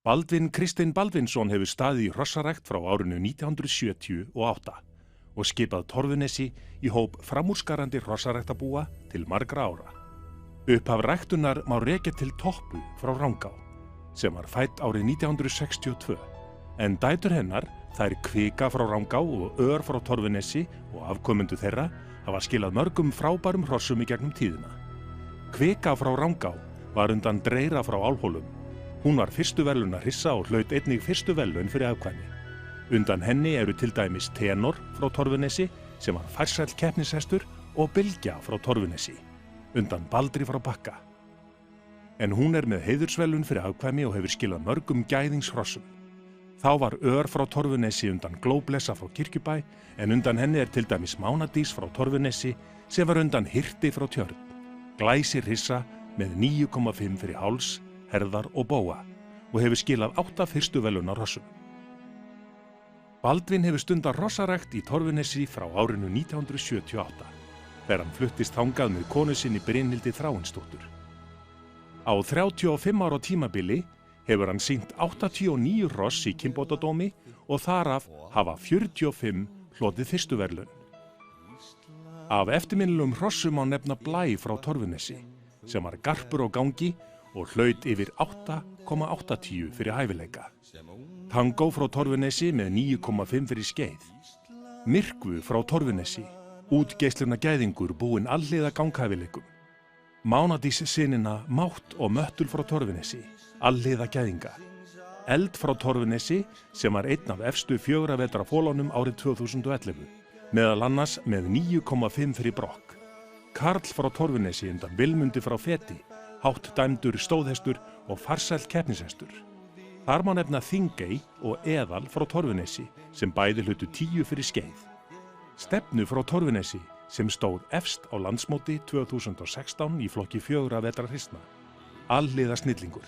Baldvin Kristinn Baldvinsson hefur staðið í hrossarækt frá árinu 1978 og skipað Torfunesi í hóp framúrskarandi hrossaræktabúa til margra ára. Upphaf ræktunar má rekja til Toppu frá Rangá, sem var fædd árið 1962, en dætur hennar, þær Kvika frá Rangá og Ör frá Torfunesi og afkomendur þeirra, hafa skilað mörgum frábærum hrossum í gegnum tíðina. Kvika frá Rangá var undan Dreyra frá Álfhólum. Hún var fyrstu verðlauna hrissa og hlaut einnig fyrstu verðlaun fyrir afkvæmi. Undan henni eru til dæmis Tenor frá Torfunesi, sem var farsæll keppnishestur, og Bylgja frá Torfunesi, undan Baldri frá Bakka. En hún er með heiðursverðlaun fyrir afkvæmi og hefur skilað mörgum gæðingshrossum. Þá var Ör frá Torfunesi undan Glóblessa frá Kirkjubæ, en undan henni er til dæmis Mánadís frá Torfunesi, sem var undan Hirti frá Tjörn. Glæsir hrissa með 9,5 fyrir háls, herðar og bóa og hefur skilað 8 fyrstu verðlauna hrossum. Baldvin hefur stundað hrossarækt í Torfunesi frá árinu 1978, þegar hann fluttist þangað með konu sinni Brynhildi Þráinsdóttur. Á 35 ára tímabili hefur hann sýnt 89 hross í kynbótadómi og þaraf hafa 45 hlotið fyrstu verðlaun. Af eftirminnilegum hrossum má nefna Blæ frá Torfunesi, sem var garpur á gangi og hlaut yfir 8,80 fyrir hæfileika. Tango frá Torfunesi með 9,5 fyrir skeið. Myrkvu frá Torfunesi, útgeislurna gæðingur búinn alhliða ganghæfileikum. Mánadís synina Mátt og Möttul frá Torfunesi, alhliða gæðinga. Eld frá Torfunesi, sem var einn af efstu 4 vetra fólunum árið 2011, meðal annars með 9,5 fyrir brokk. Karl frá Torfunesi undan Vilmundi frá Feti, hátt dæmdur stóðhestur og farsæll keppnishestur. Þar má nefna Þingey og Eðal frá Torfunesi, sem bæði hlutu 10 fyrir skeið. Stefnu frá Torfunesi, sem stóð efst á landsmóti 2016 í flokki 4 vetra hryssna. Alhliða snillingur.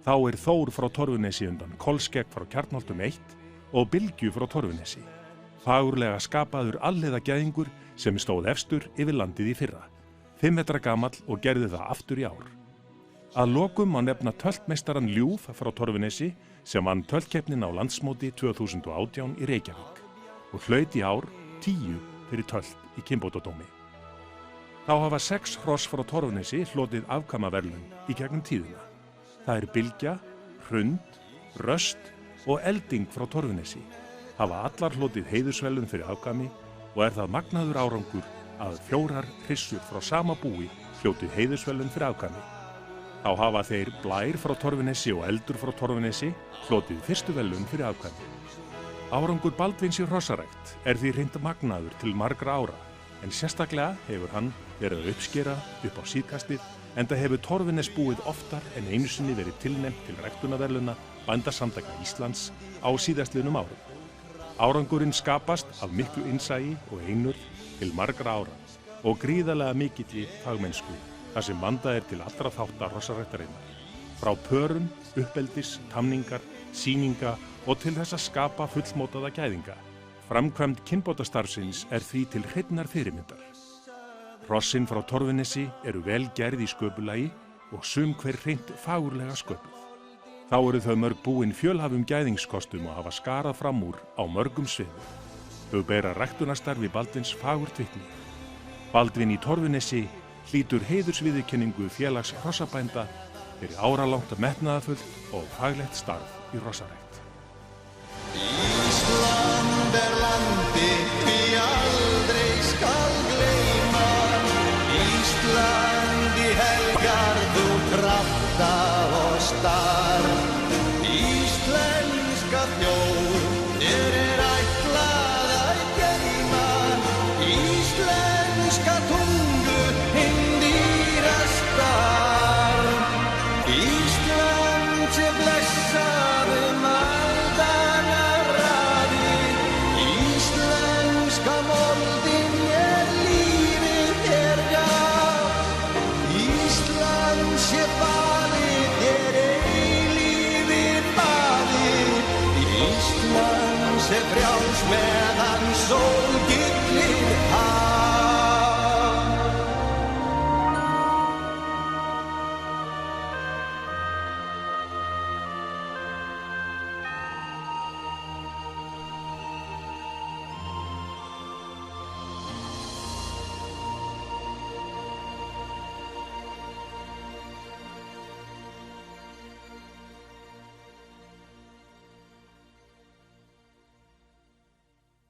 Þá er Þór frá Torfunesi undan Kolskegg frá Kjarnholtum 1 og Bylgju frá Torfunesi. Fagurlega skapaður alhliða gæðingur sem stóð efstur yfir landið í fyrra. 5 metra gamall og gerði það aftur í ár. Að lokum má nefna töltmeistaran Ljúf frá Torfunesi sem vann töltkeppnina á landsmóti 2018 í Reykjavík og hlaut í ár 10 fyrir tölt í kynbótadómi. Þá hafa 6 hross frá Torfunesi hlotið afkvæmaverðlaun í gegnum tíðina. Það er Bylgja, Hrund, Röst og Elding frá Torfunesi. Hafa allar hlotið heiðursverðlaun fyrir afkvæmi og er það magnaður árangur að 4 hrissur frá sama búi hljótið heiðursverðlaun fyrir afkvæmi. Þá hafa þeir Blær frá Torfunesi og Eldur frá Torfunesi hlotið fyrstu verðlaun fyrir afkvæmi. Árangur Baldvins í hrossarækt er því hreint magnaður til margra ára, en sérstaklega hefur hann verið að uppskera upp á síðkastið, enda hefur Torfunes búið oftar en einu sinni verið tilnefnt til ræktunarverðlauna Bændasamtaka Íslands á síðastliðnum árum. Árangurinn skapast af miklu innsæi og einurð til margra ára og gríðarlega mikilli fagmennsku, þar sem vandað er til allra þátta hrossaræktarinnar. Frá pörum, uppeldis, tamningar, sýninga og til þess að skapa fullmótaða gæðinga. Framkvæmd kynbótastarfsins er því til hreinnar fyrirmyndar. Hrossin frá Torfunesi eru vel gerð í sköpulagi og sum hver hreint fagurlega sköpuð. Þá eru þau mörg búin fjölhæfum gæðingskostum og hafa skarað fram úr á mörgum sviðum. Þau bera ræktunarstarfi Baldvins fagurt vitni. Baldvin í Torfunesi hlýtur heiðursviðurkenningu félags hrossabænda fyrir áralangt metnaðarfullt og faglegt starf í hrossarækt. Ísland er landið við aldrei skal gleyma. Ísland í helgar þú krafta og stað.